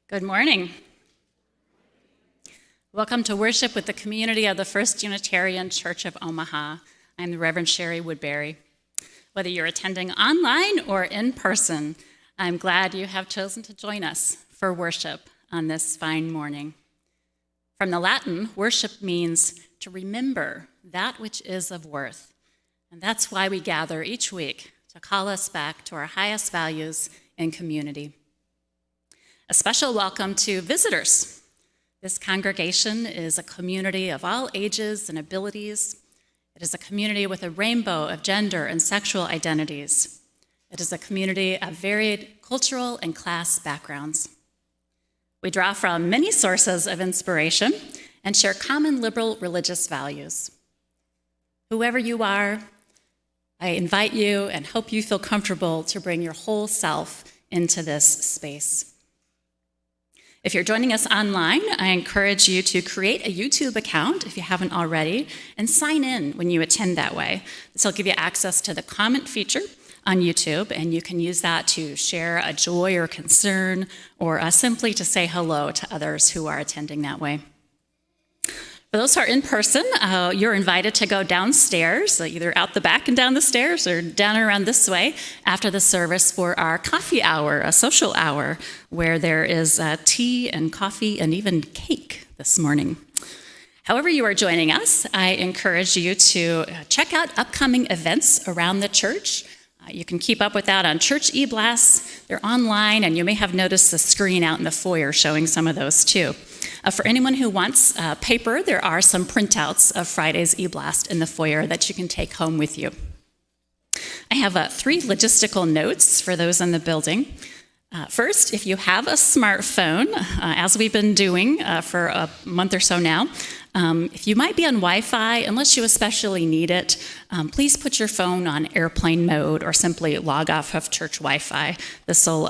Good morning. Welcome to worship with the community of the First Unitarian Church of Omaha. I'm the Reverend Shari Woodbury. Whether you're attending online or in person, I'm glad you have chosen to join us for worship on this fine morning. From the Latin, worship means to remember that which is of worth. And that's why we gather each week, to call us back to our highest values in community. A special welcome to visitors. This congregation is a community of all ages and abilities. It is a community with a rainbow of gender and sexual identities. It is a community of varied cultural and class backgrounds. We draw from many sources of inspiration and share common liberal religious values. Whoever you are, I invite you and hope you feel comfortable to bring your whole self into this space. If you're joining us online, I encourage you to create a YouTube account if you haven't already, and sign in when you attend that way. This will give you access to the comment feature on YouTube, and you can use that to share a joy or concern, or simply to say hello to others who are attending that way. For those who are in person, you're invited to go downstairs, either out the back and down the stairs or down and around this way after the service for our coffee hour, a social hour, where there is tea and coffee and even cake this morning. However you are joining us, I encourage you to check out upcoming events around the church. You can keep up with that on church e-blasts. They're online, and you may have noticed the screen out in the foyer showing some of those too. For anyone who wants paper, there are some printouts of Friday's e-blast in the foyer that you can take home with you. I have 3 logistical notes for those in the building. First, if you have a smartphone, as we've been doing for a month or so now, if you might be on Wi-Fi, unless you especially need it, please put your phone on airplane mode or simply log off of church Wi-Fi. This will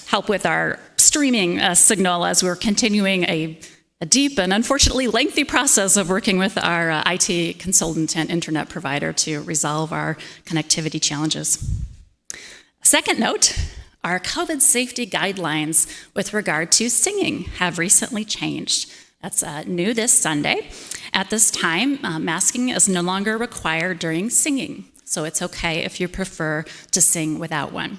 help with our streaming signal as we're continuing a deep and unfortunately lengthy process of working with our IT consultant and internet provider to resolve our connectivity challenges. Second note, our COVID safety guidelines with regard to singing have recently changed. That's new this Sunday. At this time, masking is no longer required during singing, so it's okay if you prefer to sing without one.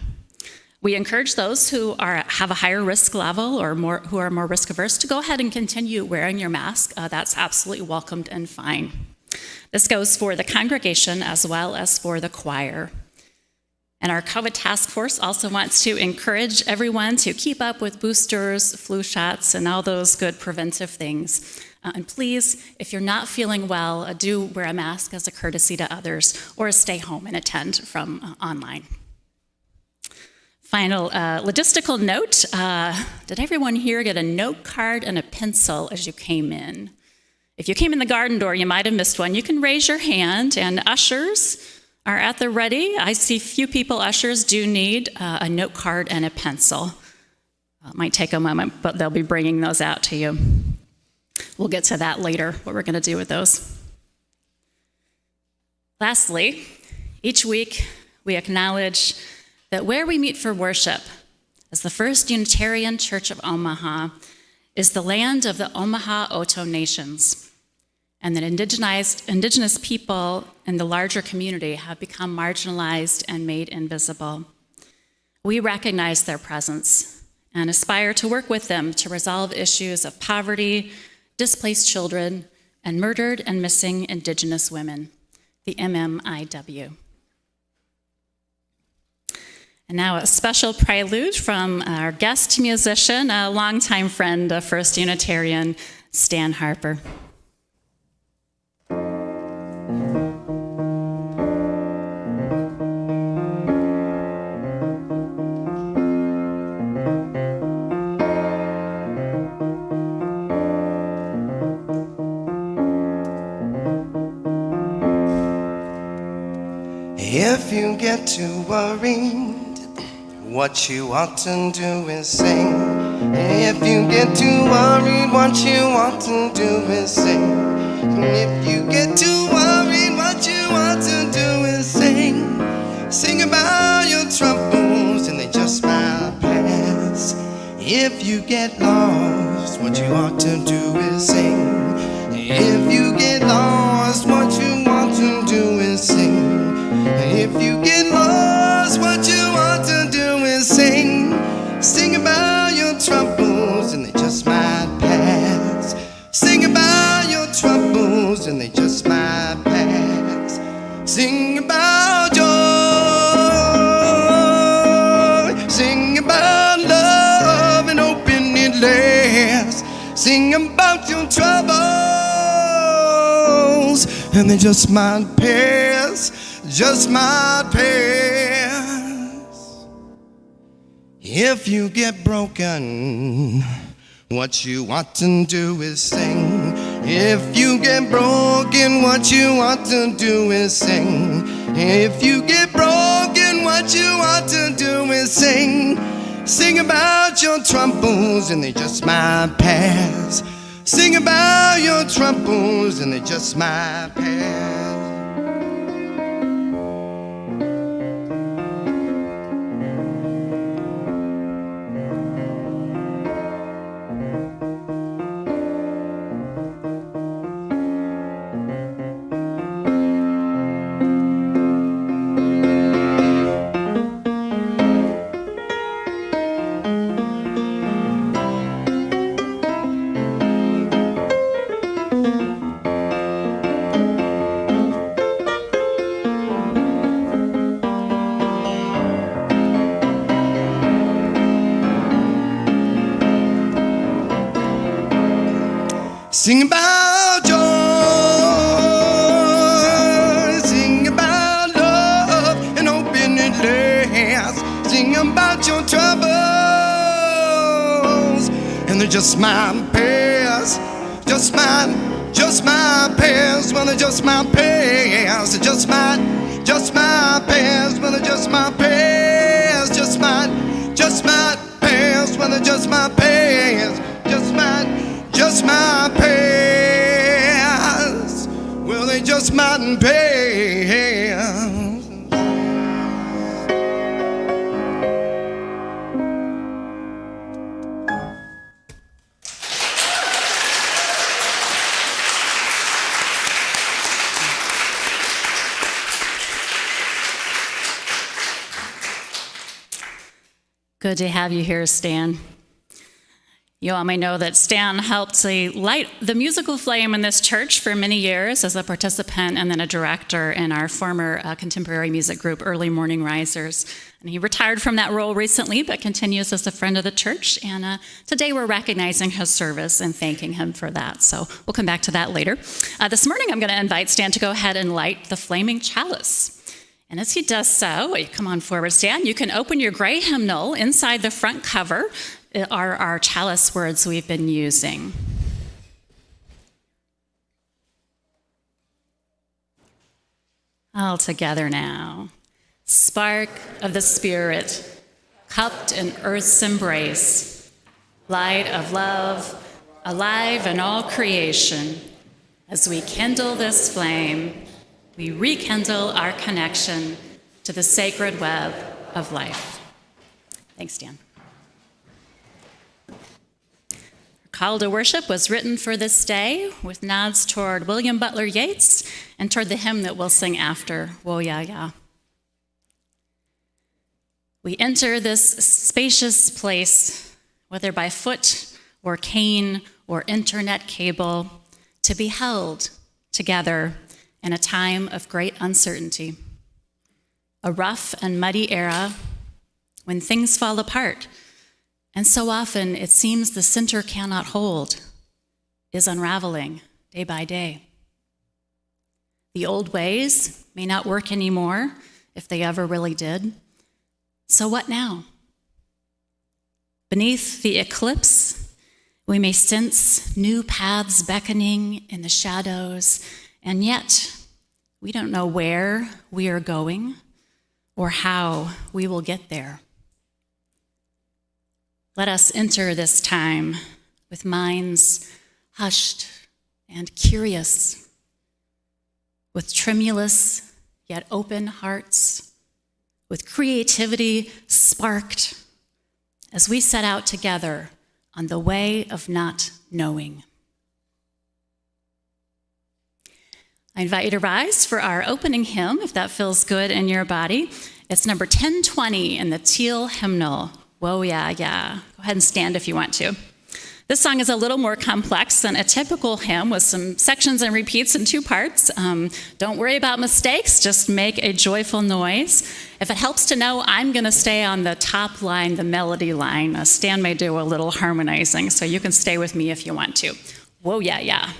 We encourage those who have a higher risk level or who are more risk averse to go ahead and continue wearing your mask. That's absolutely welcomed and fine. This goes for the congregation as well as for the choir. And our COVID task force also wants to encourage everyone to keep up with boosters, flu shots, and all those good preventive things. And please, if you're not feeling well, do wear a mask as a courtesy to others, or stay home and attend from online. Final logistical note, did everyone here get a note card and a pencil as you came in? If you came in the garden door, you might have missed one. You can raise your hand, and ushers are at the ready. I see few people. Ushers do need a note card and a pencil. It might take a moment, but they'll be bringing those out to you. We'll get to that later, what we're going to do with those. Lastly, each week we acknowledge that where we meet for worship as the First Unitarian Church of Omaha is the land of the Omaha Oto Nations, and that indigenous people in the larger community have become marginalized and made invisible. We recognize their presence and aspire to work with them to resolve issues of poverty, displaced children, and murdered and missing Indigenous women, the MMIW. And now a special prelude from our guest musician, a longtime friend of First Unitarian, Stan Harper. If you get too worried what you ought to do is sing. If you get too worried, what you ought to do is sing. If you get too worried, what you ought to do is sing. Sing about your troubles and they just might pass. If you get lost, what you ought to do is sing. If you get lost, what you ought to do is sing. If you get lost, what you ought to do is sing. Sing about your troubles and they just might pass. Sing about your troubles and they just might pass. Sing about joy. Sing about love and hoping it lasts. Sing about your troubles and they just might pass. Just might pass. If you get broken, what you ought to do is sing. If you get broken, what you ought to do is sing. If you get broken, what you ought to do is sing. Sing about your troubles and they just might pass. Sing about your troubles and they just might pass. Sing about joy, sing about love and hoping it lasts. Sing about your troubles and they just might pass. Just might pass. Well, they just might pass. It just might pass. Well, they just might pass. Just might pass. Well, they just might pass. Just might pass. Well, they just mightn't pass. Good to have you here, Stan. You all may know that Stan helped to light the musical flame in this church for many years as a participant and then a director in our former contemporary music group, Early Morning Risers. And he retired from that role recently, but continues as a friend of the church. And today we're recognizing his service and thanking him for that. So we'll come back to that later. This morning I'm going to invite Stan to go ahead and light the flaming chalice. And as he does so, come on forward, Stan, you can open your gray hymnal. Inside the front cover are our chalice words we've been using. All together now. Spark of the Spirit, cupped in earth's embrace, light of love, alive in all creation. As we kindle this flame, we rekindle our connection to the sacred web of life. Thanks, Dan. Our call to worship was written for this day with nods toward William Butler Yeats and toward the hymn that we'll sing after, Wo Ya Ya. We enter this spacious place, whether by foot or cane or internet cable, to be held together in a time of great uncertainty. A rough and muddy era when things fall apart, and so often it seems the center cannot hold, is unraveling day by day. The old ways may not work anymore, if they ever really did. So what now? Beneath the eclipse, we may sense new paths beckoning in the shadows, and yet we don't know where we are going or how we will get there. Let us enter this time with minds hushed and curious, with tremulous yet open hearts, with creativity sparked, as we set out together on the way of not knowing. I invite you to rise for our opening hymn, if that feels good in your body. It's number 1020 in the Teal hymnal, Whoa, Yeah, Yeah. Go ahead and stand if you want to. This song is a little more complex than a typical hymn with some sections and repeats in two parts. Don't worry about mistakes, just make a joyful noise. If it helps to know, I'm going to stay on the top line, the melody line. Stan may do a little harmonizing, so you can stay with me if you want to. Whoa, yeah, yeah.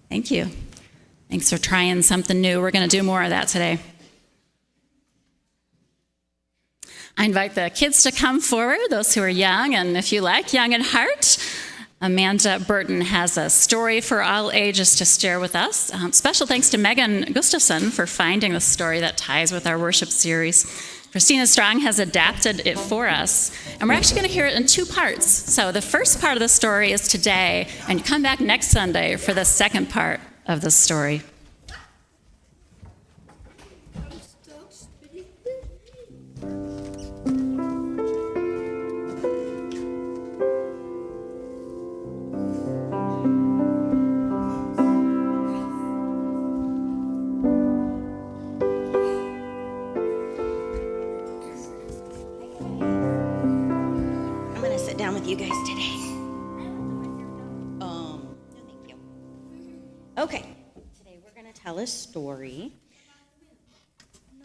Thank you. Thanks for trying something new. We're going to do more of that today. I invite the kids to come forward, those who are young, and if you like, young at heart. Amanda Burton has a story for all ages to share with us. Special thanks to Megan Gustafson for finding the story that ties with our worship series. Christina Strong has adapted it for us, and we're actually going to hear it in two parts. So the first part of the story is today, and you come back next Sunday for the second part of the story. You guys today. No, thank you. Okay, today we're going to tell a story.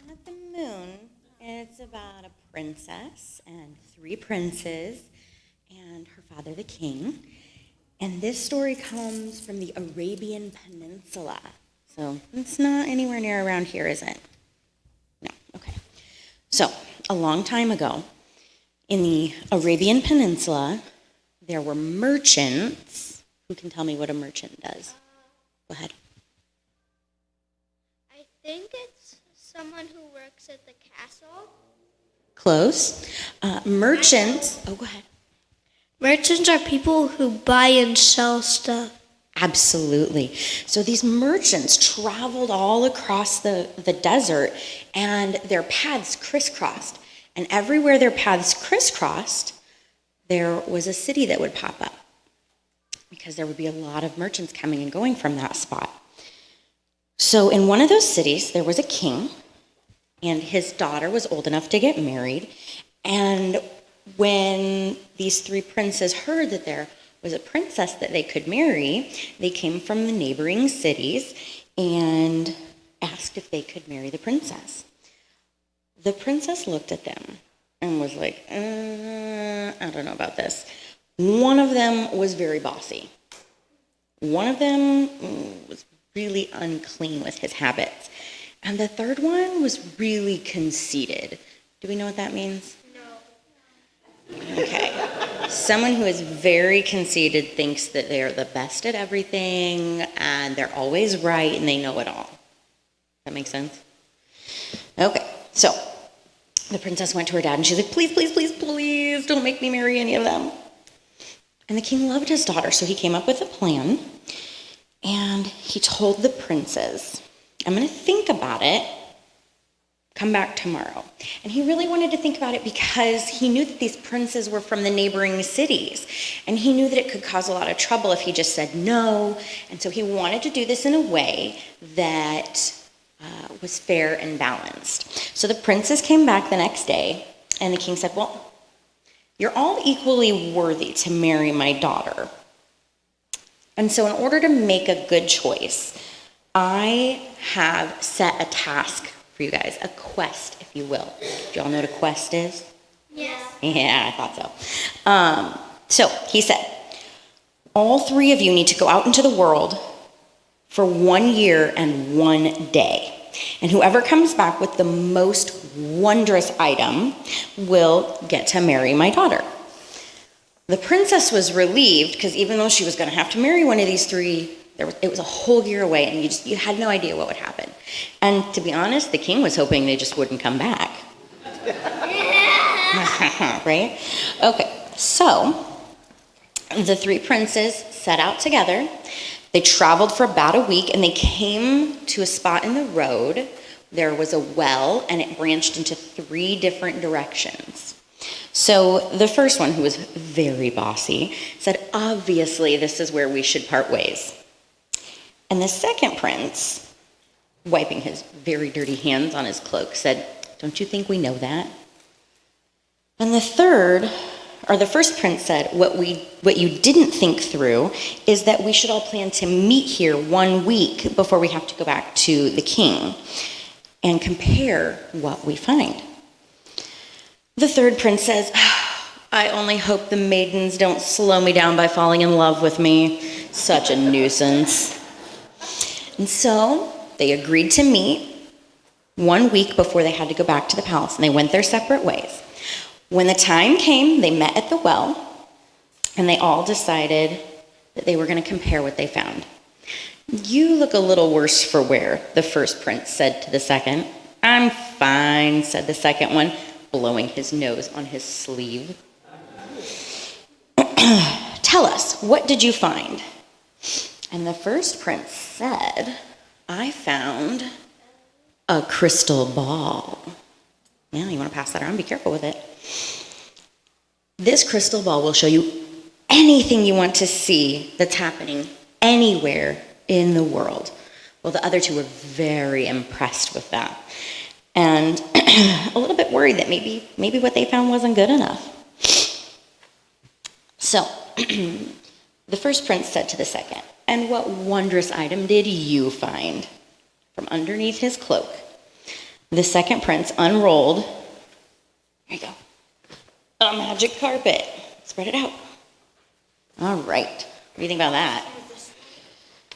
Not the moon. It's about a princess and three princes and her father, the king. And this story comes from the Arabian Peninsula. So it's not anywhere near around here, is it? No, okay. So a long time ago, in the Arabian Peninsula, there were merchants. Who can tell me what a merchant does? Go ahead. I think it's someone who works at the castle. Close. Merchants. Oh, go ahead. Merchants are people who buy and sell stuff. Absolutely. So these merchants traveled all across the desert, and their paths crisscrossed. And everywhere their paths crisscrossed, there was a city that would pop up because there would be a lot of merchants coming and going from that spot. So in one of those cities, there was a king, and his daughter was old enough to get married. And when these three princes heard that there was a princess that they could marry, they came from the neighboring cities and asked if they could marry the princess. The princess looked at them and was like, I don't know about this. One of them was very bossy. One of them was really unclean with his habits. And the third one was really conceited. Do we know what that means? No. Okay. Someone who is very conceited thinks that they are the best at everything and they're always right and they know it all. That makes sense? Okay, so the princess went to her dad and she's like, please, please, please, please don't make me marry any of them. And the king loved his daughter, so he came up with a plan and he told the princes, I'm going to think about it, come back tomorrow. And he really wanted to think about it because he knew that these princes were from the neighboring cities. And he knew that it could cause a lot of trouble if he just said no. And so he wanted to do this in a way that was fair and balanced. So the princes came back the next day, and the king said, well, you're all equally worthy to marry my daughter. And so in order to make a good choice, I have set a task for you guys, a quest, if you will. Do y'all know what a quest is? Yes. Yeah, I thought so. So he said, all three of you need to go out into the world for 1 year and 1 day. And whoever comes back with the most wondrous item will get to marry my daughter. The princess was relieved because even though she was going to have to marry one of these three, it was a whole year away and you had no idea what would happen. And to be honest, the king was hoping they just wouldn't come back. Right? Okay, so the three princes set out together. They traveled for about a week and they came to a spot in the road. There was a well and it branched into 3 different directions. So the first one, who was very bossy, said, obviously this is where we should part ways. And the second prince, wiping his very dirty hands on his cloak, said, don't you think we know that? And the first prince said, what you didn't think through is that we should all plan to meet here 1 week before we have to go back to the king and compare what we find. The third prince says, I only hope the maidens don't slow me down by falling in love with me. Such a nuisance. And so they agreed to meet 1 week before they had to go back to the palace, and they went their separate ways. When the time came, they met at the well, and they all decided that they were going to compare what they found. You look a little worse for wear, the first prince said to the second. I'm fine, said the second one, blowing his nose on his sleeve. Tell us, what did you find? And the first prince said, I found a crystal ball. Yeah, you want to pass that around? Be careful with it. This crystal ball will show you anything you want to see that's happening anywhere in the world. Well, the other two were very impressed with that and a little bit worried that maybe what they found wasn't good enough. So the first prince said to the second, and what wondrous item did you find? From underneath his cloak, the second prince unrolled, there you go, a magic carpet. Spread it out. All right, what do you think about that?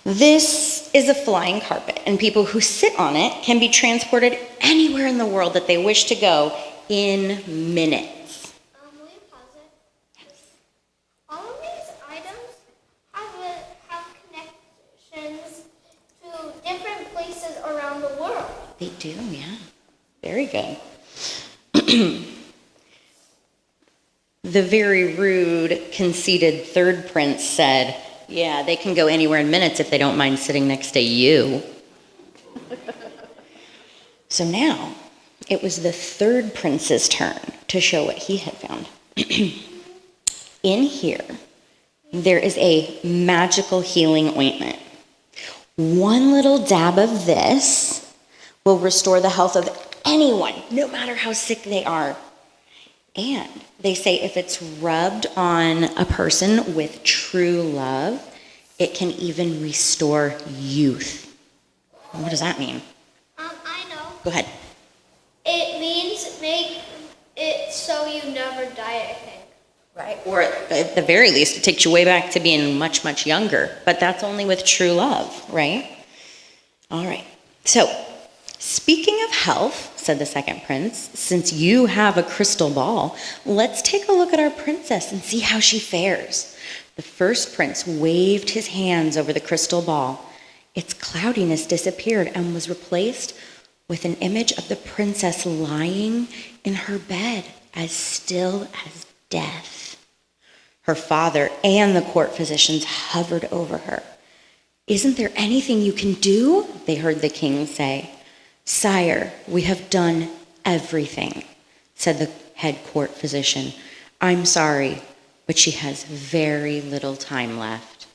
This is a flying carpet, and people who sit on it can be transported anywhere in the world that they wish to go in minutes. Will you pause it? Yes. All of these items have connections to different places around the world. They do, yeah. Very good. The very rude, conceited third prince said, yeah, they can go anywhere in minutes if they don't mind sitting next to you. So now, it was the third prince's turn to show what he had found. In here, there is a magical healing ointment. One little dab of this will restore the health of anyone, no matter how sick they are. And they say if it's rubbed on a person with true love, it can even restore youth. What does that mean? I know. Go ahead. It means so you never die, I think. Right. Or at the very least, it takes you way back to being much, much younger. But that's only with true love, right? All right. So, speaking of health, said the second prince, since you have a crystal ball, let's take a look at our princess and see how she fares. The first prince waved his hands over the crystal ball. Its cloudiness disappeared and was replaced with an image of the princess lying in her bed, as still as death. Her father and the court physicians hovered over her. "Isn't there anything you can do?" they heard the king say. "Sire, we have done everything," said the head court physician. "I'm sorry, but she has very little time left.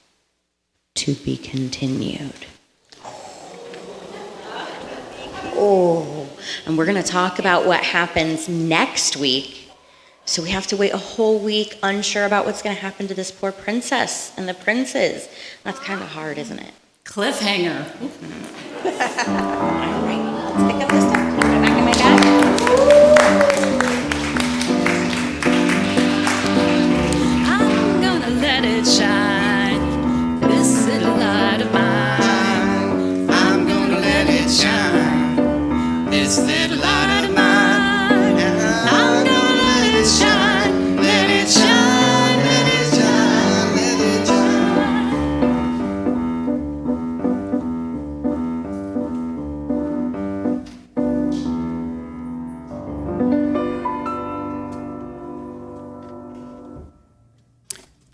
To be continued." Oh, and we're going to talk about what happens next week. So we have to wait a whole week unsure about what's going to happen to this poor princess and the princes. That's kind of hard, isn't it? Cliffhanger. All right, let's pick up this stuff. Can you put it back in my bag? I'm gonna let it shine, this little light of mine. I'm gonna let it shine, this little light of mine. I'm gonna let it shine, let it shine, let it shine, let it shine.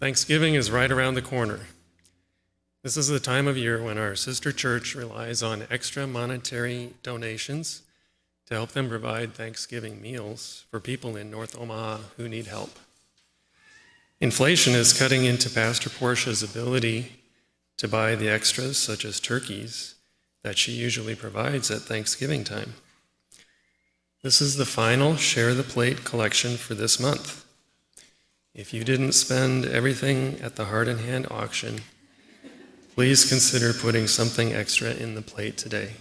Thanksgiving is right around the corner. This is the time of year when our sister church relies on extra monetary donations to help them provide Thanksgiving meals for people in North Omaha who need help. Inflation is cutting into Pastor Portia's ability to buy the extras, such as turkeys, that she usually provides at Thanksgiving time. This is the final Share the Plate collection for this month. If you didn't spend everything at the Heart and Hand auction, please consider putting something extra in the plate today.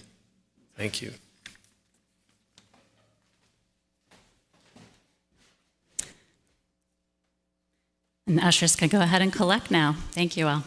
Thank you. And the ushers can go ahead and collect now. Thank you all.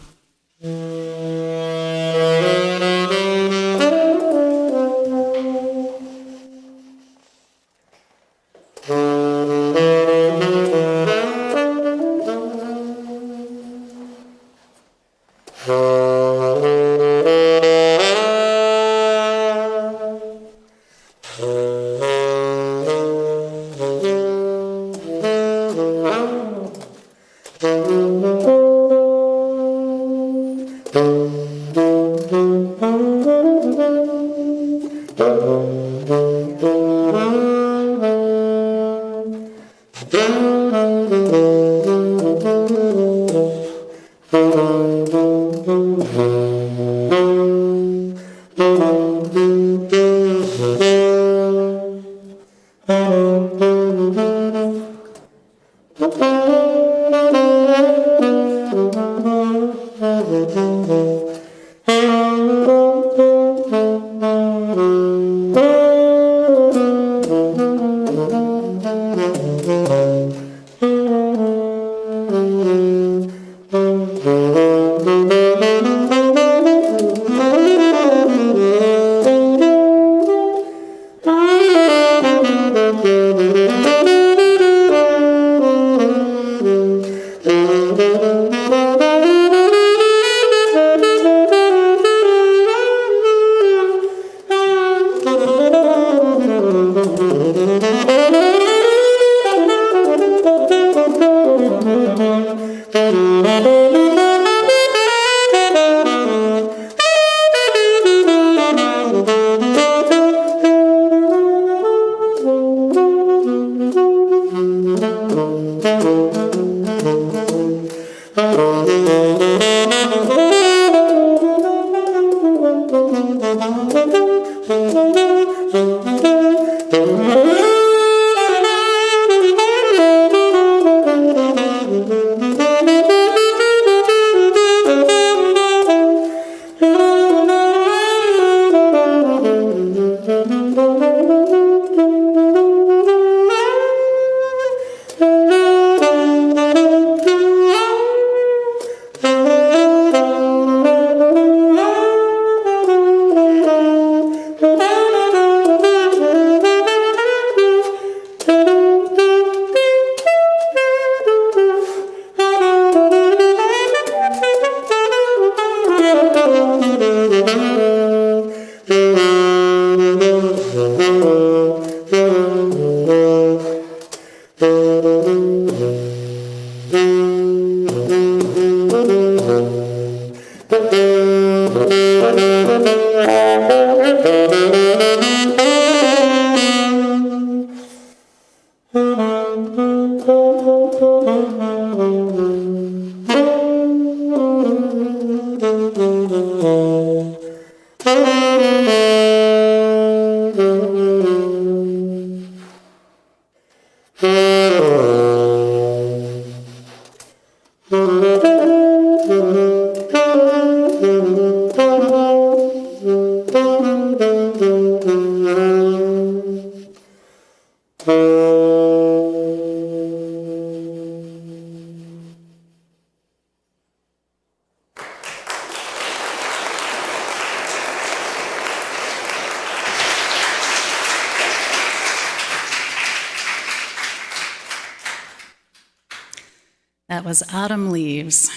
That was Autumn Leaves.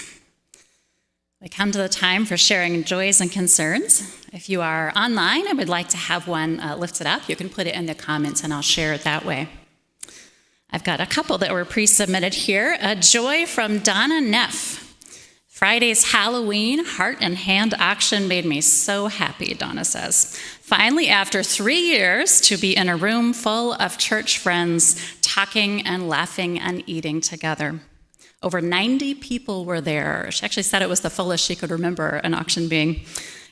We come to the time for sharing joys and concerns. If you are online and would like to have one lifted up, you can put it in the comments and I'll share it that way. I've got a couple that were pre-submitted here. A joy from Donna Neff. Friday's Halloween heart and hand auction made me so happy, Donna says. Finally, after 3 years, to be in a room full of church friends, talking and laughing and eating together. Over 90 people were there. She actually said it was the fullest she could remember an auction being.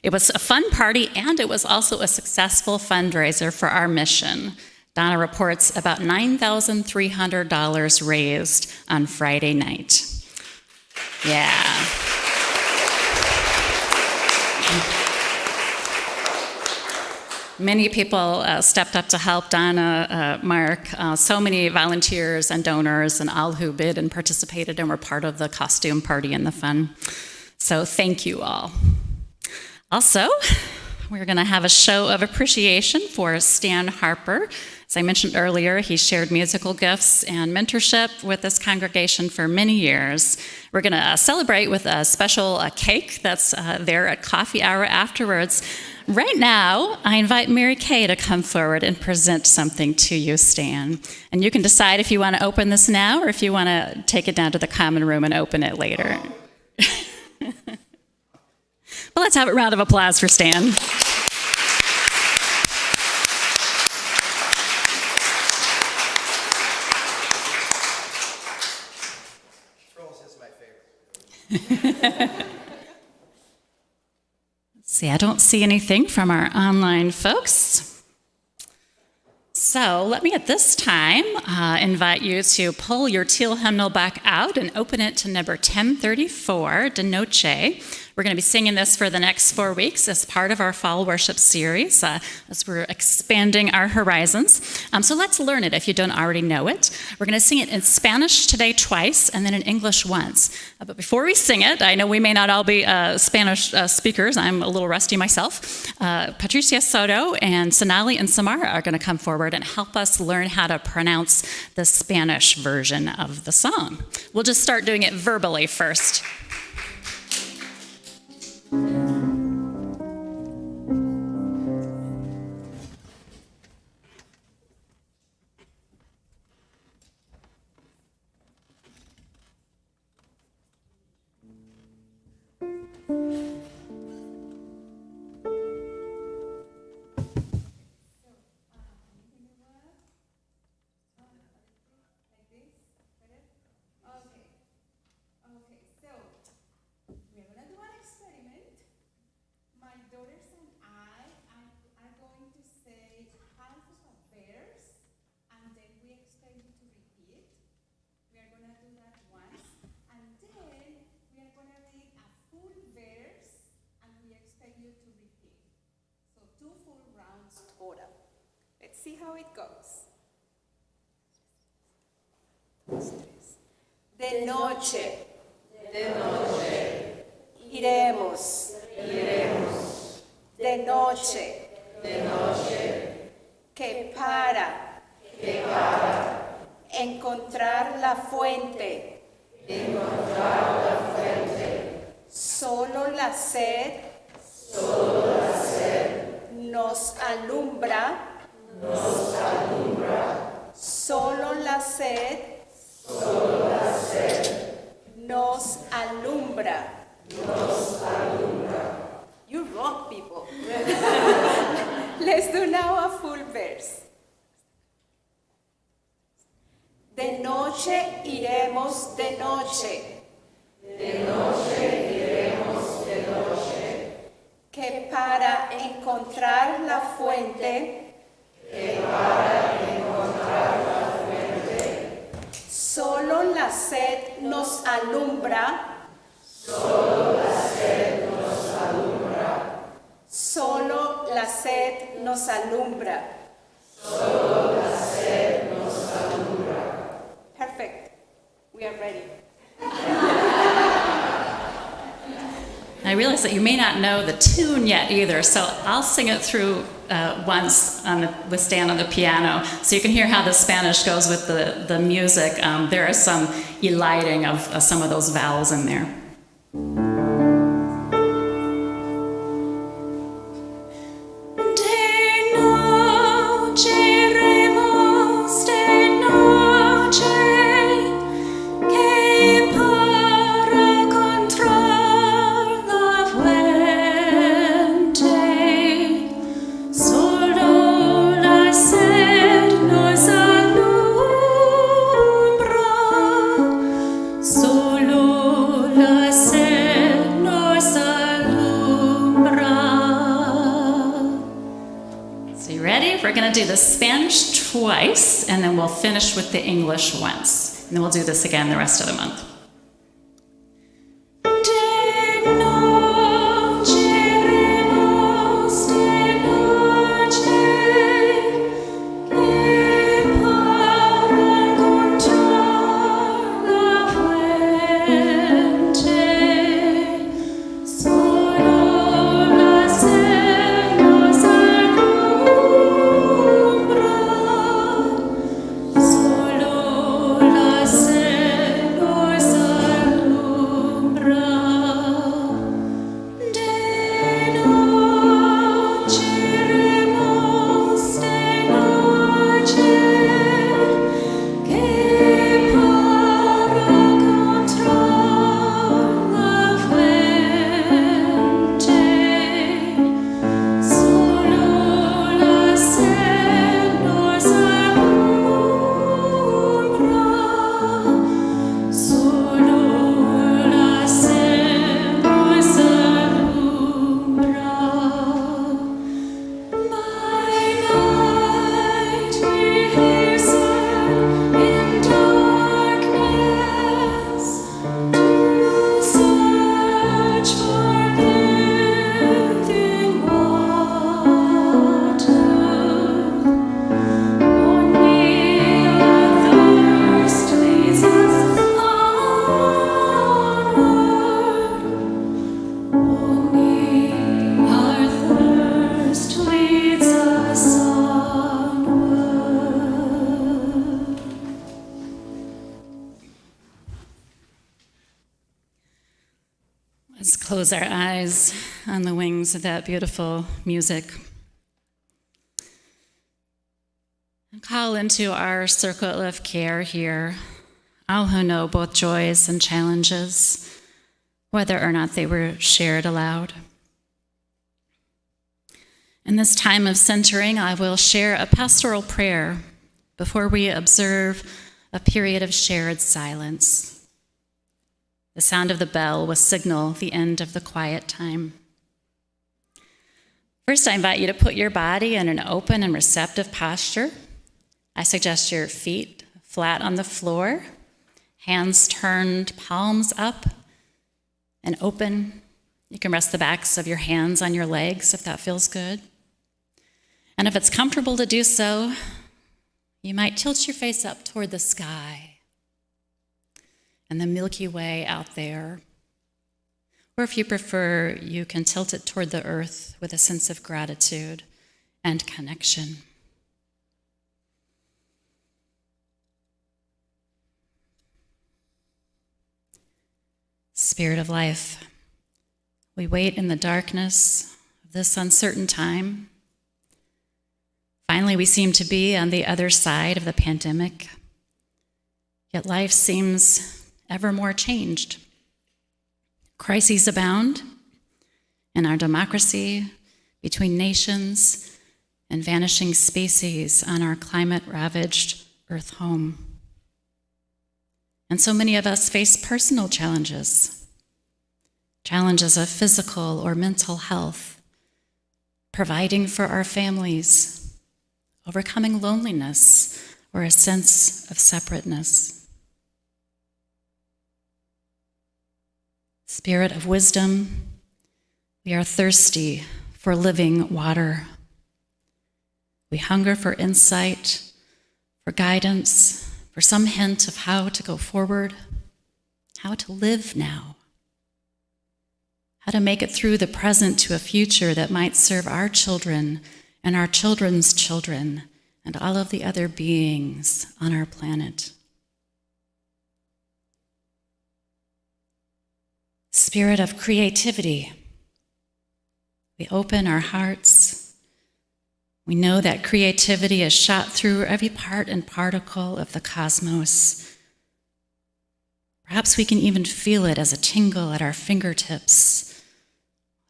It was a fun party, and it was also a successful fundraiser for our mission. Donna reports about $9,300 raised on Friday night. Yeah. Many people stepped up to help Donna, Mark, so many volunteers and donors and all who bid and participated and were part of the costume party and the fun. So thank you all. Also, we're going to have a show of appreciation for Stan Harper. As I mentioned earlier, he shared musical gifts and mentorship with this congregation for many years. We're going to celebrate with a special cake that's there at coffee hour afterwards. Right now, I invite Mary Kay to come forward and present something to you, Stan. And you can decide if you want to open this now or if you want to take it down to the common room and open it later. Well, let's have a round of applause for Stan. Trolls is my favorite. See, I don't see anything from our online folks. So let me at this time invite you to pull your teal hymnal back out and open it to number 1034, De Noche. We're going to be singing this for the next 4 weeks as part of our fall worship series as we're expanding our horizons. So let's learn it if you don't already know it. We're going to sing it in Spanish today twice and then in English once. But before we sing it, I know we may not all be Spanish speakers. I'm a little rusty myself. Patricia Soto and Sonali and Samara are going to come forward and help us learn how to pronounce the Spanish version of the song. We'll just start doing it verbally first. Let's see how it goes. De noche, iremos, de noche, que para, encontrar la fuente, solo la sed, nos alumbra, Solo la sed nos alumbra. You rock, people. Let's do now a full verse. De noche iremos de noche. Que para encontrar la fuente, solo la sed nos alumbra. Solo la sed nos alumbra. Perfect. We are ready. I realize that you may not know the tune yet either, so I'll sing it through once with Stan on the piano, so you can hear how the Spanish goes with the music. There are some eliding of some of those vowels in there. We're going to do the Spanish twice, and then we'll finish with the English once. And then we'll do this again the rest of the month. Let's close our eyes on the wings of that beautiful music. And call into our circle of care here all who know both joys and challenges, whether or not they were shared aloud. In this time of centering, I will share a pastoral prayer before we observe a period of shared silence. The sound of the bell will signal the end of the quiet time. First, I invite you to put your body in an open and receptive posture. I suggest your feet flat on the floor, hands turned, palms up and open. You can rest the backs of your hands on your legs if that feels good. And if it's comfortable to do so, you might tilt your face up toward the sky and the Milky Way out there. Or if you prefer, you can tilt it toward the earth with a sense of gratitude and connection. Spirit of life, we wait in the darkness of this uncertain time Finally, we seem to be on the other side of the pandemic, yet life seems ever more changed. Crises abound in our democracy, between nations, and vanishing species on our climate-ravaged Earth home. And so many of us face personal challenges, challenges of physical or mental health, providing for our families, overcoming loneliness or a sense of separateness. Spirit of wisdom, we are thirsty for living water. We hunger for insight, for guidance, for some hint of how to go forward, how to live now, how to make it through the present to a future that might serve our children and our children's children and all of the other beings on our planet. Spirit of creativity, we open our hearts. We know that creativity is shot through every part and particle of the cosmos. Perhaps we can even feel it as a tingle at our fingertips,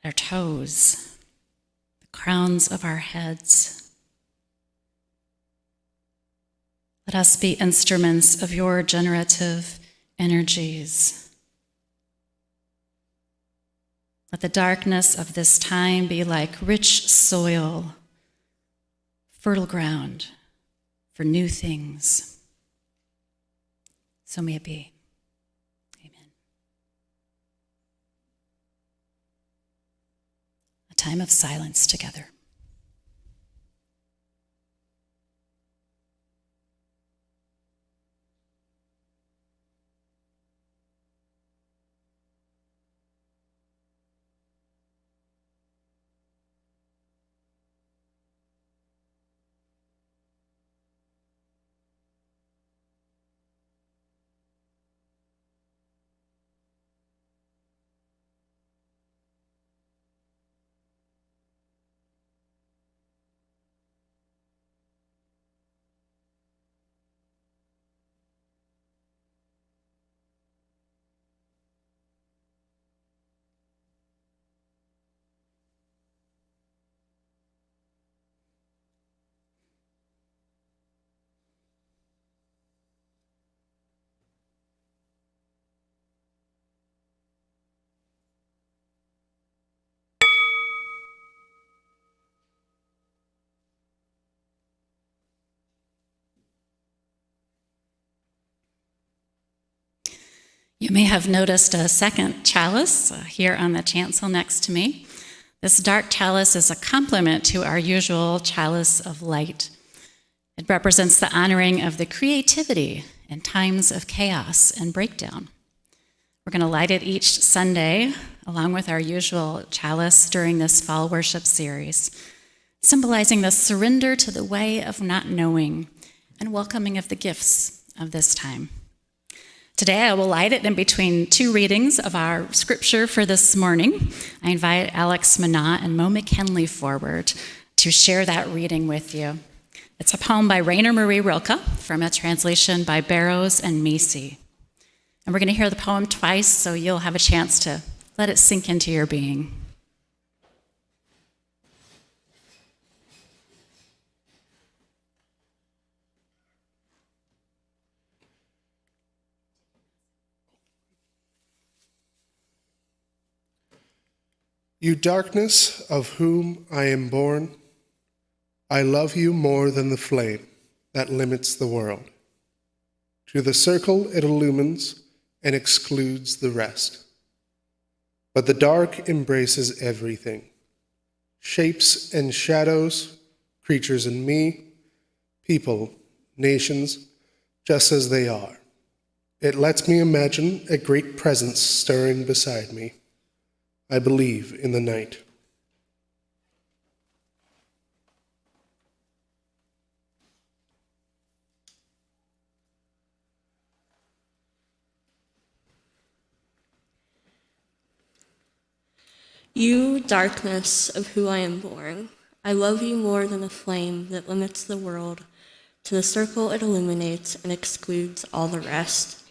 our toes, the crowns of our heads. Let us be instruments of your generative energies. Let the darkness of this time be like rich soil, fertile ground for new things. So may it be. Amen. A time of silence together. You may have noticed a second chalice here on the chancel next to me. This dark chalice is a complement to our usual chalice of light. It represents the honoring of the creativity in times of chaos and breakdown. We're going to light it each Sunday, along with our usual chalice during this fall worship series, symbolizing the surrender to the way of not knowing and welcoming of the gifts of this time. Today, I will light it in between two readings of our scripture for this morning. I invite Alex Manat and Mo McKinley forward to share that reading with you. It's a poem by Rainer Marie Rilke from a translation by Barrows and Macy. And we're going to hear the poem twice, so you'll have a chance to let it sink into your being. You darkness of whom I am born, I love you more than the flame that limits the world. To the circle it illumines and excludes the rest. But the dark embraces everything, shapes and shadows, creatures in me, people, nations, just as they are. It lets me imagine a great presence stirring beside me. I believe in the night. You darkness of who I am born, I love you more than a flame that limits the world to the circle it illuminates and excludes all the rest.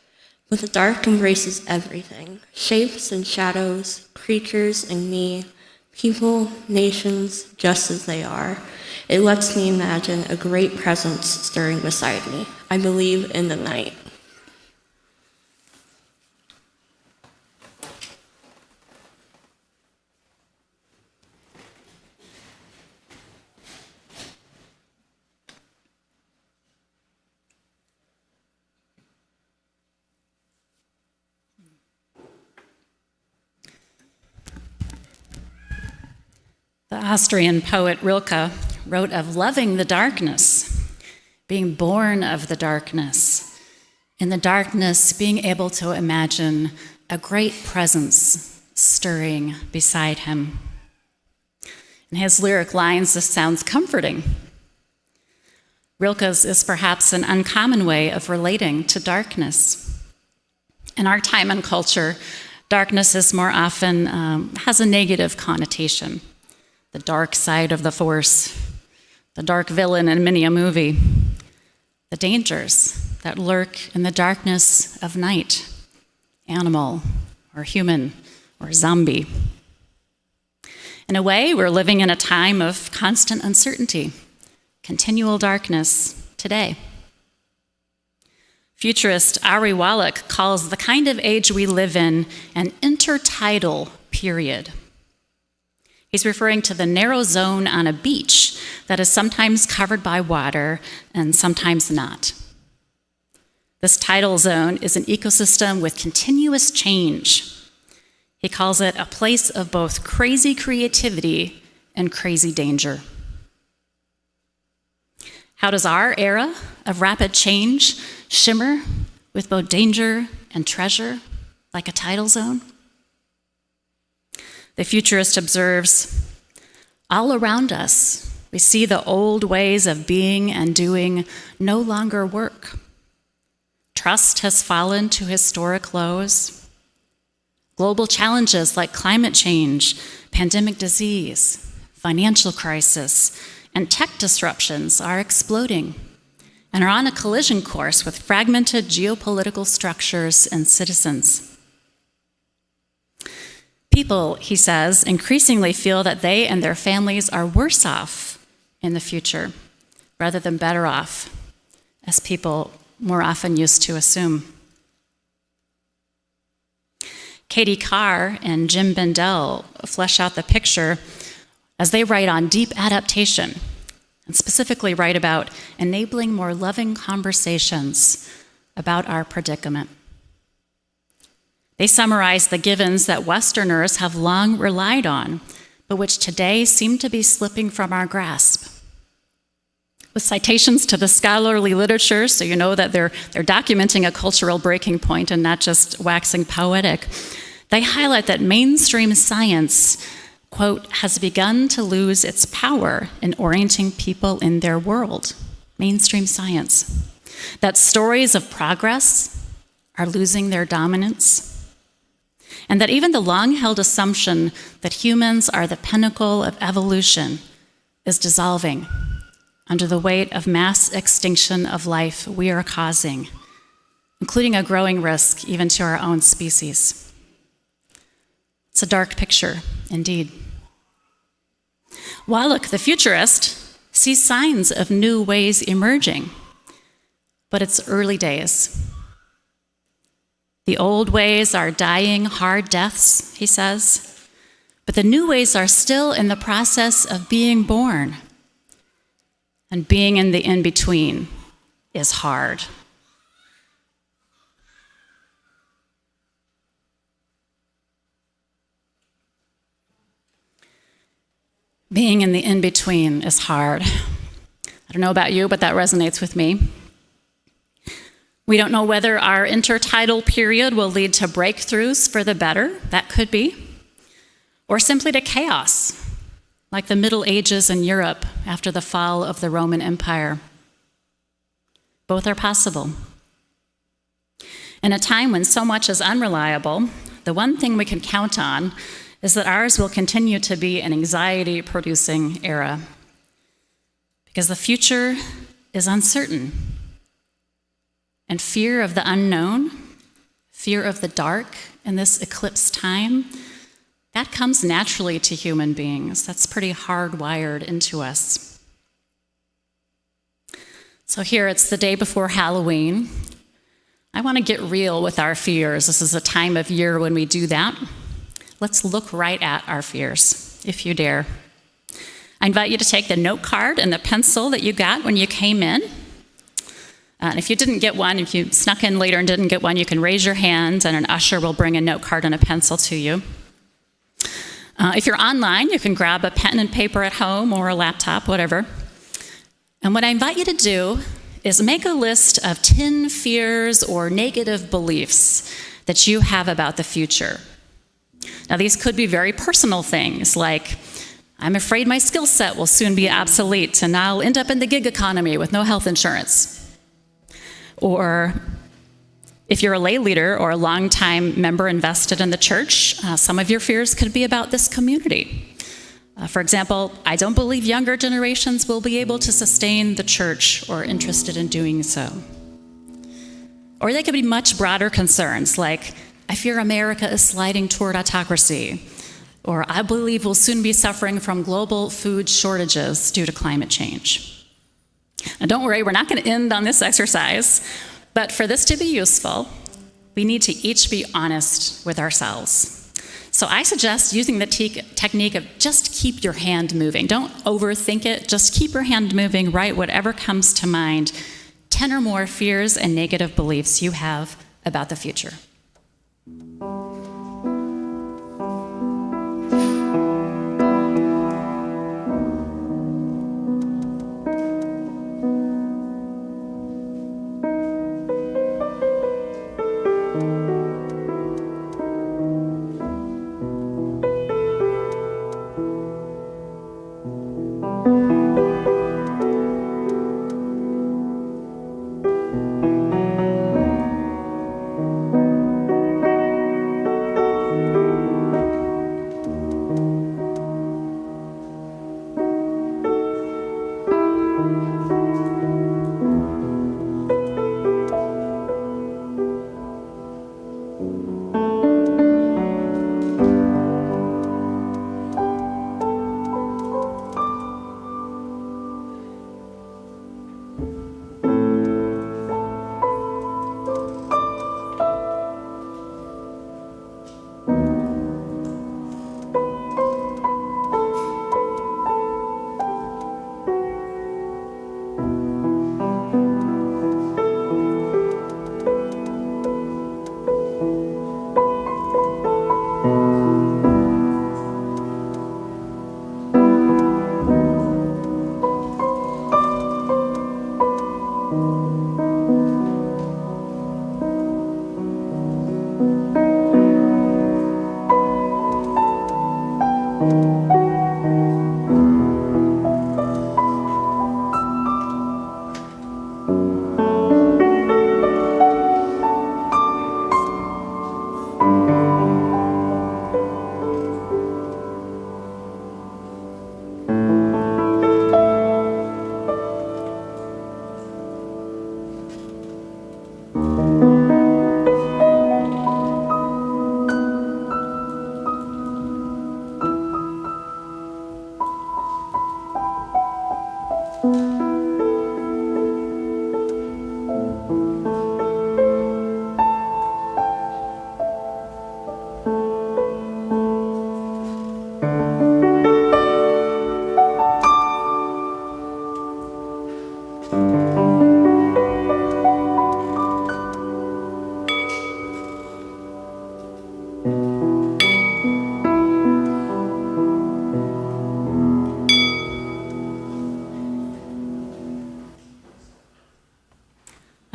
But the dark embraces everything, shapes and shadows, creatures and me, people, nations, just as they are. It lets me imagine a great presence stirring beside me. I believe in the night. The Austrian poet Rilke wrote of loving the darkness, being born of the darkness, in the darkness being able to imagine a great presence stirring beside him. In his lyric lines, this sounds comforting. Rilke's is perhaps an uncommon way of relating to darkness. In our time and culture, darkness is more often has a negative connotation. The dark side of the force, the dark villain in many a movie, the dangers that lurk in the darkness of night, animal or human or zombie. In a way, we're living in a time of constant uncertainty, continual darkness today. Futurist Ari Wallach calls the kind of age we live in an intertidal period. He's referring to the narrow zone on a beach that is sometimes covered by water and sometimes not. This tidal zone is an ecosystem with continuous change. He calls it a place of both crazy creativity and crazy danger. How does our era of rapid change shimmer with both danger and treasure like a tidal zone? The futurist observes, all around us, we see the old ways of being and doing no longer work. Trust has fallen to historic lows. Global challenges like climate change, pandemic disease, financial crisis, and tech disruptions are exploding and are on a collision course with fragmented geopolitical structures and citizens. People, he says, increasingly feel that they and their families are worse off in the future rather than better off, as people more often used to assume. Katie Carr and Jim Bendel flesh out the picture as they write on deep adaptation, and specifically write about enabling more loving conversations about our predicament. They summarize the givens that Westerners have long relied on, but which today seem to be slipping from our grasp. With citations to the scholarly literature, so you know that they're documenting a cultural breaking point and not just waxing poetic, they highlight that mainstream science, quote, has begun to lose its power in orienting people in their world. Mainstream science. That stories of progress are losing their dominance. And that even the long-held assumption that humans are the pinnacle of evolution is dissolving under the weight of mass extinction of life we are causing, including a growing risk even to our own species. It's a dark picture, indeed. Wallach, the futurist, sees signs of new ways emerging, but it's early days. The old ways are dying hard deaths, he says, but the new ways are still in the process of being born. And being in the in-between is hard. Being in the in-between is hard. I don't know about you, but that resonates with me. We don't know whether our intertidal period will lead to breakthroughs for the better, that could be, or simply to chaos, like the Middle Ages in Europe after the fall of the Roman Empire. Both are possible. In a time when so much is unreliable, the one thing we can count on is that ours will continue to be an anxiety-producing era because the future is uncertain. And fear of the unknown, fear of the dark in this eclipse time, that comes naturally to human beings. That's pretty hardwired into us. So here it's the day before Halloween. I want to get real with our fears. This is a time of year when we do that. Let's look right at our fears, if you dare. I invite you to take the note card and the pencil that you got when you came in. And if you didn't get one, if you snuck in later and didn't get one, you can raise your hand and an usher will bring a note card and a pencil to you. If you're online, you can grab a pen and paper at home or a laptop, whatever. And what I invite you to do is make a list of 10 fears or negative beliefs that you have about the future. Now, these could be very personal things like, I'm afraid my skill set will soon be obsolete and I'll end up in the gig economy with no health insurance. Or if you're a lay leader or a longtime member invested in the church, some of your fears could be about this community. For example, I don't believe younger generations will be able to sustain the church or are interested in doing so. Or they could be much broader concerns like, I fear America is sliding toward autocracy, or I believe we'll soon be suffering from global food shortages due to climate change. Now don't worry, we're not going to end on this exercise, but for this to be useful, we need to each be honest with ourselves. So I suggest using the technique of just keep your hand moving. Don't overthink it, just keep your hand moving, write whatever comes to mind, 10 or more fears and negative beliefs you have about the future.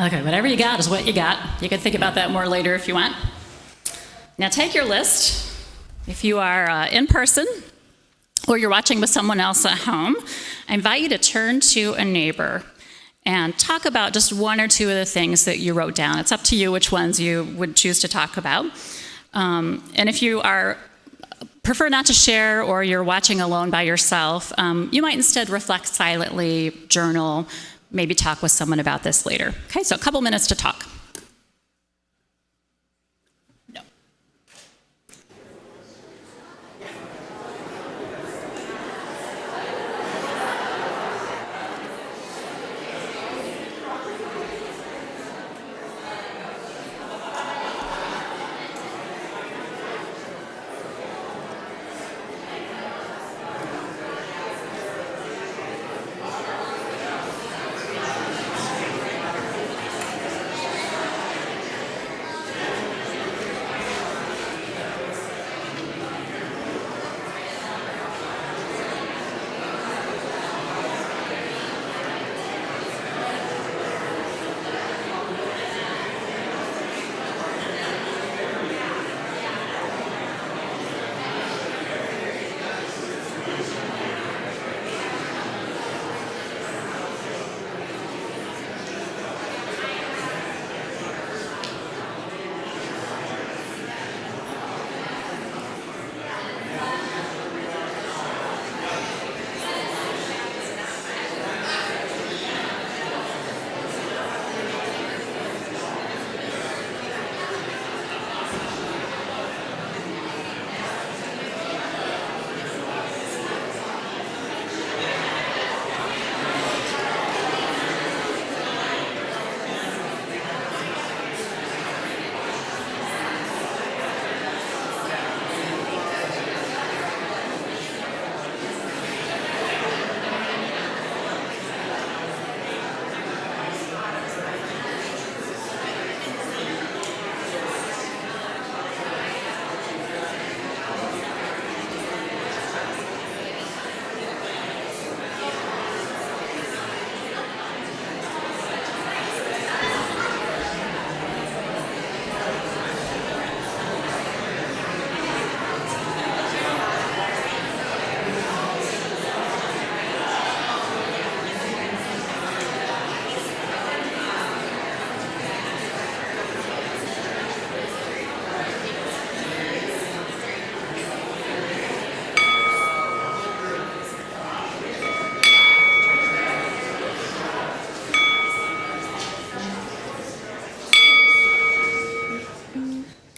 Okay, whatever you got is what you got. You can think about that more later if you want. Now take your list. If you are in person or you're watching with someone else at home, I invite you to turn to a neighbor and talk about just one or two of the things that you wrote down. It's up to you which ones you would choose to talk about. And if you are prefer not to share or you're watching alone by yourself, you might instead reflect silently, journal, maybe talk with someone about this later. Okay, so a couple minutes to talk. No.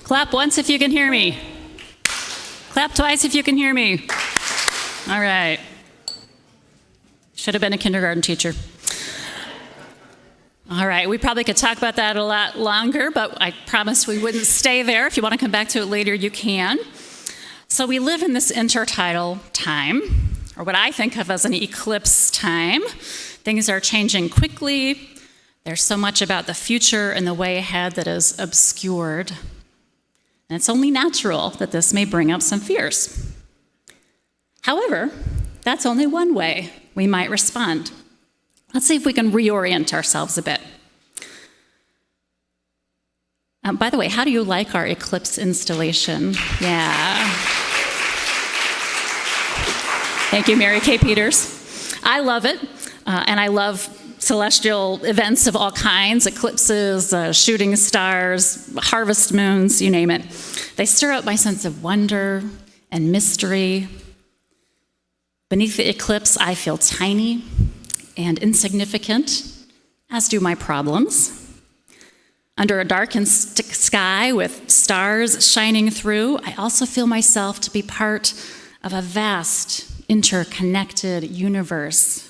Clap once if you can hear me. Clap twice if you can hear me. All right. Should have been a kindergarten teacher. All right, we probably could talk about that a lot longer, but I promised we wouldn't stay there. If you want to come back to it later, you can. So we live in this intertidal time, or what I think of as an eclipse time. Things are changing quickly. There's so much about the future and the way ahead that is obscured. And it's only natural that this may bring up some fears. However, that's only one way we might respond. Let's see if we can reorient ourselves a bit. By the way, how do you like our eclipse installation? Yeah. Thank you, Mary Kay Peters. I love it, and I love celestial events of all kinds, eclipses, shooting stars, harvest moons, you name it. They stir up my sense of wonder and mystery. Beneath the eclipse, I feel tiny and insignificant, as do my problems. Under a darkened sky with stars shining through, I also feel myself to be part of a vast, interconnected universe,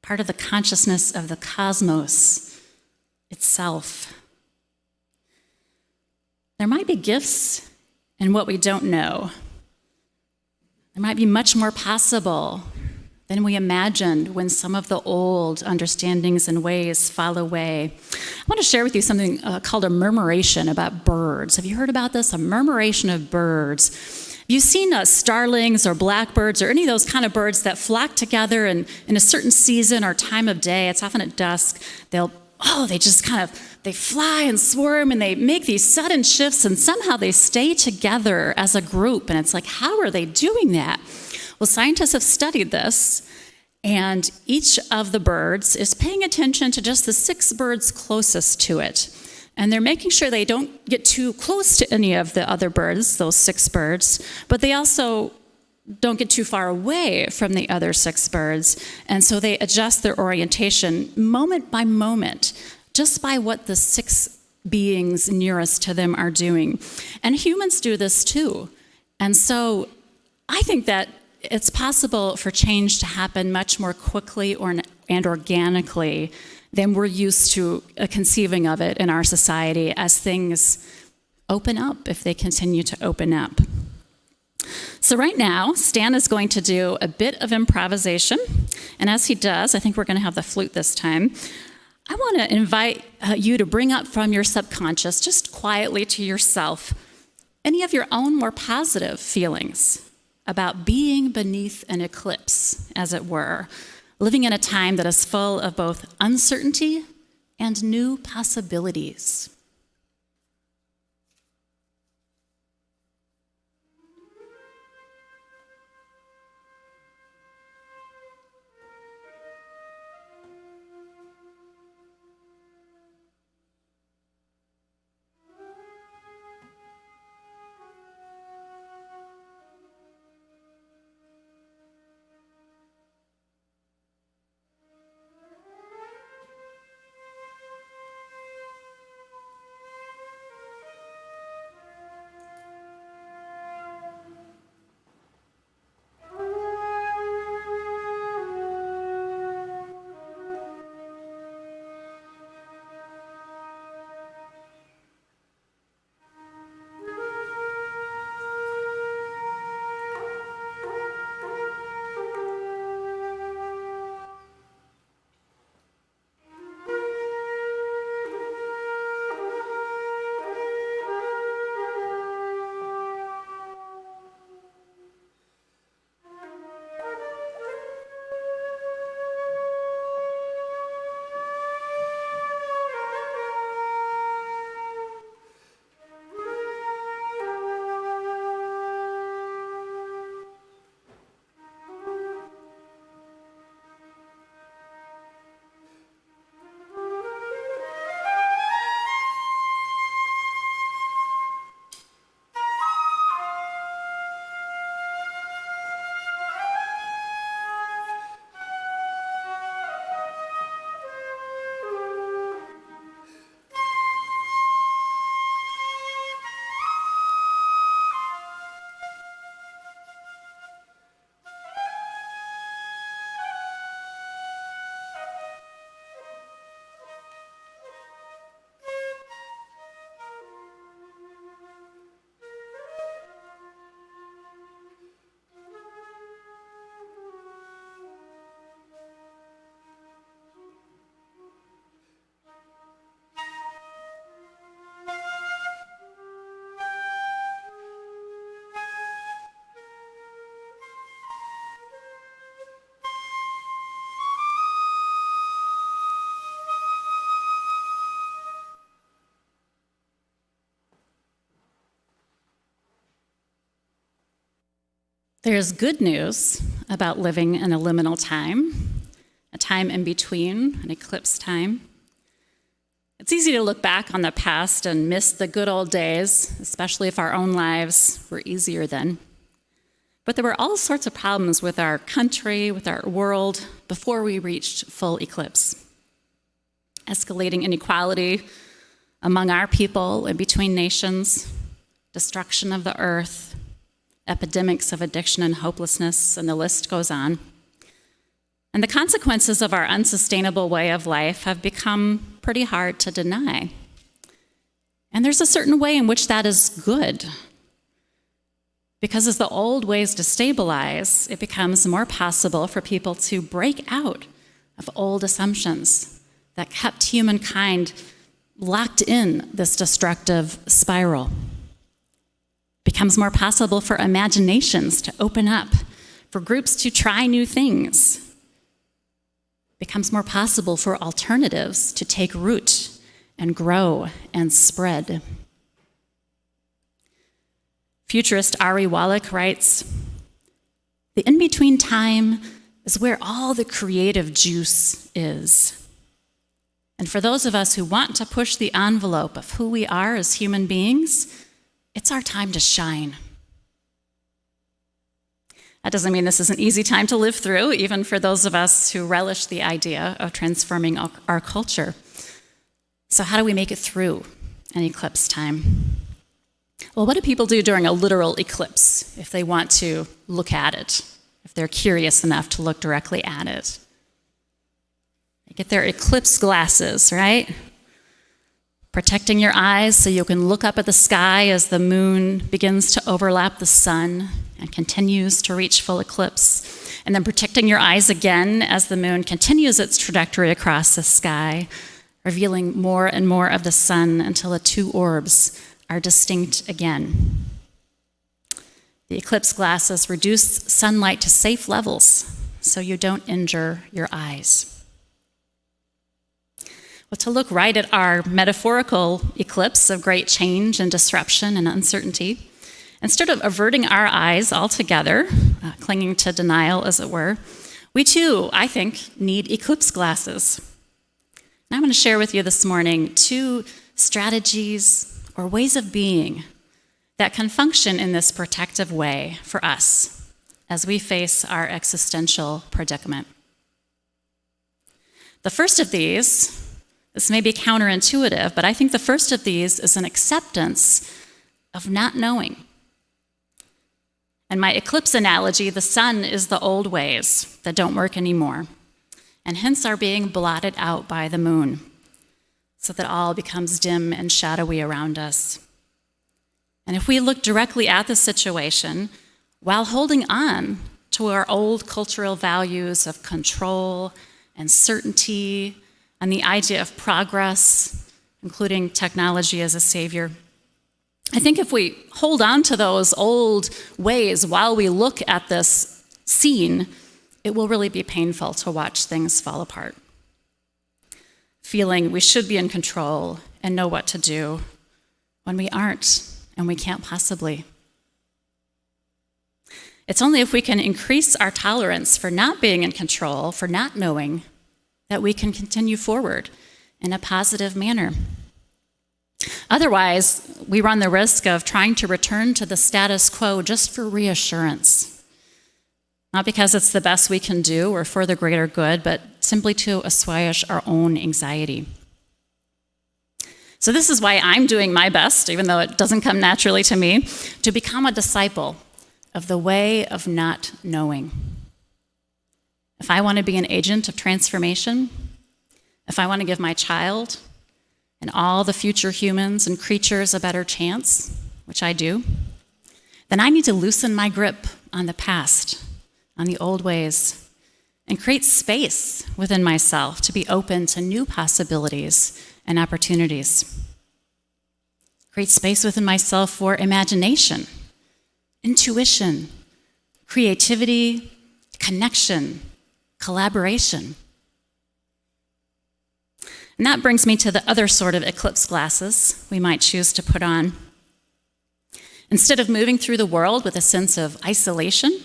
part of the consciousness of the cosmos itself. There might be gifts in what we don't know. There might be much more possible than we imagined when some of the old understandings and ways fall away. I want to share with you something called a murmuration about birds. Have you heard about this? A murmuration of birds. Have you seen starlings or blackbirds or any of those kind of birds that flock together in a certain season or time of day? It's often at dusk. They fly and swarm and they make these sudden shifts and somehow they stay together as a group. And it's like, how are they doing that? Well, scientists have studied this, and each of the birds is paying attention to just the 6 birds closest to it. And they're making sure they don't get too close to any of the other birds, those 6 birds, but they also don't get too far away from the other 6 birds. And so they adjust their orientation moment by moment, just by what the 6 beings nearest to them are doing. And humans do this too. And so I think that it's possible for change to happen much more quickly and organically than we're used to conceiving of it in our society as things open up, if they continue to open up. So right now, Stan is going to do a bit of improvisation. And as he does, I think we're going to have the flute this time. I want to invite you to bring up from your subconscious, just quietly to yourself, any of your own more positive feelings about being beneath an eclipse, as it were, living in a time that is full of both uncertainty and new possibilities. There's good news about living in a liminal time, a time in between, an eclipse time. It's easy to look back on the past and miss the good old days, especially if our own lives were easier then. But there were all sorts of problems with our country, with our world, before we reached full eclipse. Escalating inequality among our people and between nations, destruction of the earth, epidemics of addiction and hopelessness, and the list goes on. And the consequences of our unsustainable way of life have become pretty hard to deny. And there's a certain way in which that is good. Because as the old ways destabilize, it becomes more possible for people to break out of old assumptions that kept humankind locked in this destructive spiral. It becomes more possible for imaginations to open up, for groups to try new things. It becomes more possible for alternatives to take root and grow and spread. Futurist Rilke writes, "The in-between time is where all the creative juice is. And for those of us who want to push the envelope of who we are as human beings, it's our time to shine. That doesn't mean this is an easy time to live through, even for those of us who relish the idea of transforming our culture. So how do we make it through an eclipse time? Well, what do people do during a literal eclipse if they want to look at it, if they're curious enough to look directly at it? They get their eclipse glasses, right? Protecting your eyes so you can look up at the sky as the moon begins to overlap the sun and continues to reach full eclipse. And then protecting your eyes again as the moon continues its trajectory across the sky, revealing more and more of the sun until the two orbs are distinct again. The eclipse glasses reduce sunlight to safe levels so you don't injure your eyes. Well, to look right at our metaphorical eclipse of great change and disruption and uncertainty, instead of averting our eyes altogether, clinging to denial as it were, we too, I think, need eclipse glasses. And I'm going to share with you this morning 2 strategies or ways of being that can function in this protective way for us as we face our existential predicament. The first of these, this may be counterintuitive, but I think the first of these is an acceptance of not knowing. In my eclipse analogy, the sun is the old ways that don't work anymore, and hence are being blotted out by the moon, so that all becomes dim and shadowy around us. And if we look directly at the situation, while holding on to our old cultural values of control and certainty, and the idea of progress, including technology as a savior, I think if we hold on to those old ways while we look at this scene, it will really be painful to watch things fall apart. Feeling we should be in control and know what to do when we aren't and we can't possibly. It's only if we can increase our tolerance for not being in control, for not knowing, that we can continue forward in a positive manner. Otherwise, we run the risk of trying to return to the status quo just for reassurance. Not because it's the best we can do or for the greater good, but simply to assuage our own anxiety. So this is why I'm doing my best, even though it doesn't come naturally to me, to become a disciple of the way of not knowing. If I want to be an agent of transformation, if I want to give my child and all the future humans and creatures a better chance, which I do, then I need to loosen my grip on the past, on the old ways, and create space within myself to be open to new possibilities and opportunities. Create space within myself for imagination, intuition, creativity, connection, collaboration. And that brings me to the other sort of eclipse glasses we might choose to put on. Instead of moving through the world with a sense of isolation,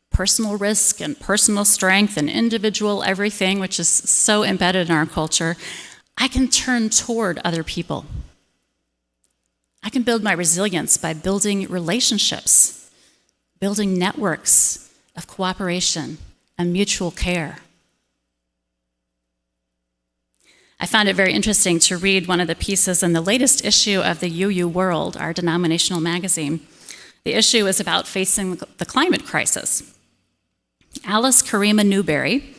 personal risk and personal strength and individual everything, which is so embedded in our culture, I can turn toward other people. I can build my resilience by building relationships, building networks of cooperation and mutual care. I found it very interesting to read one of the pieces in the latest issue of the UU World, our denominational magazine. The issue is about facing the climate crisis. Alice Karima Newberry,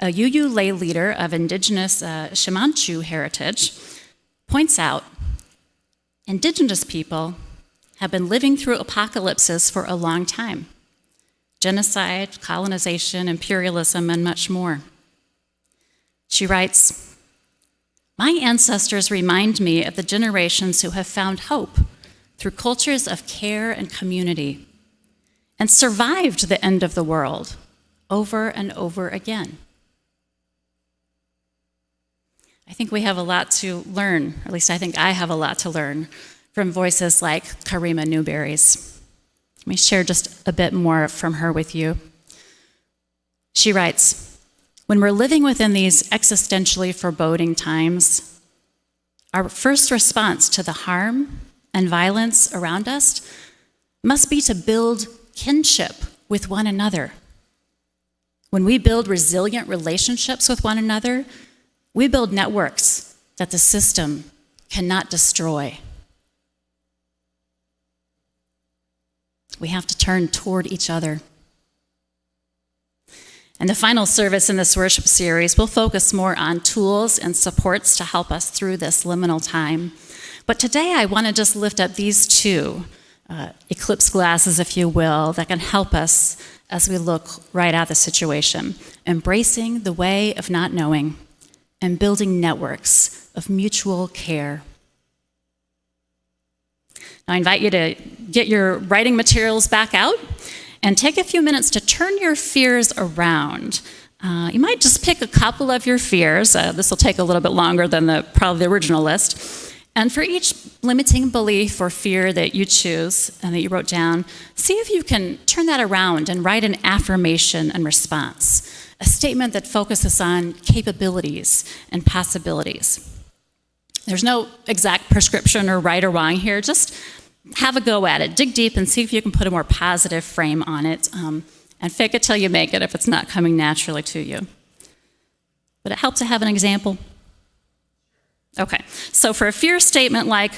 a UU lay leader of indigenous Shimanchu heritage, points out indigenous people have been living through apocalypses for a long time. Genocide, colonization, imperialism, and much more. She writes, "My ancestors remind me of the generations who have found hope through cultures of care and community and survived the end of the world over and over again." I think we have a lot to learn, or at least I think I have a lot to learn from voices like Karima Newberry's. Let me share just a bit more from her with you. She writes, When we're living within these existentially foreboding times, our first response to the harm and violence around us must be to build kinship with one another. When we build resilient relationships with one another, we build networks that the system cannot destroy. We have to turn toward each other. And the final service in this worship series will focus more on tools and supports to help us through this liminal time. But today I want to just lift up these two eclipse glasses, if you will, that can help us as we look right at the situation. Embracing the way of not knowing and building networks of mutual care. Now I invite you to get your writing materials back out and take a few minutes to turn your fears around. You might just pick a couple of your fears. This will take a little bit longer than probably the original list. And for each limiting belief or fear that you choose and that you wrote down, see if you can turn that around and write an affirmation and response, a statement that focuses on capabilities and possibilities. There's no exact prescription or right or wrong here. Just have a go at it. Dig deep and see if you can put a more positive frame on it, and fake it till you make it if it's not coming naturally to you. But it helps to have an example. Okay, so for a fear statement like,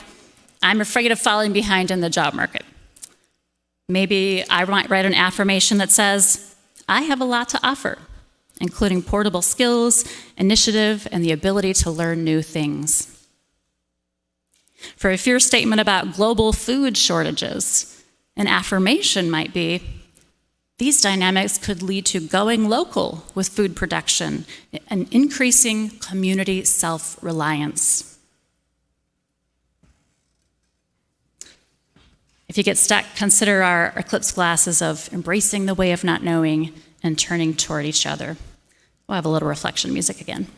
I'm afraid of falling behind in the job market, maybe I might write an affirmation that says, I have a lot to offer, including portable skills, initiative, and the ability to learn new things. For a fear statement about global food shortages, an affirmation might be, these dynamics could lead to going local with food production and increasing community self-reliance. If you get stuck, consider our eclipse glasses of embracing the way of not knowing and turning toward each other. We'll have a little reflection music again.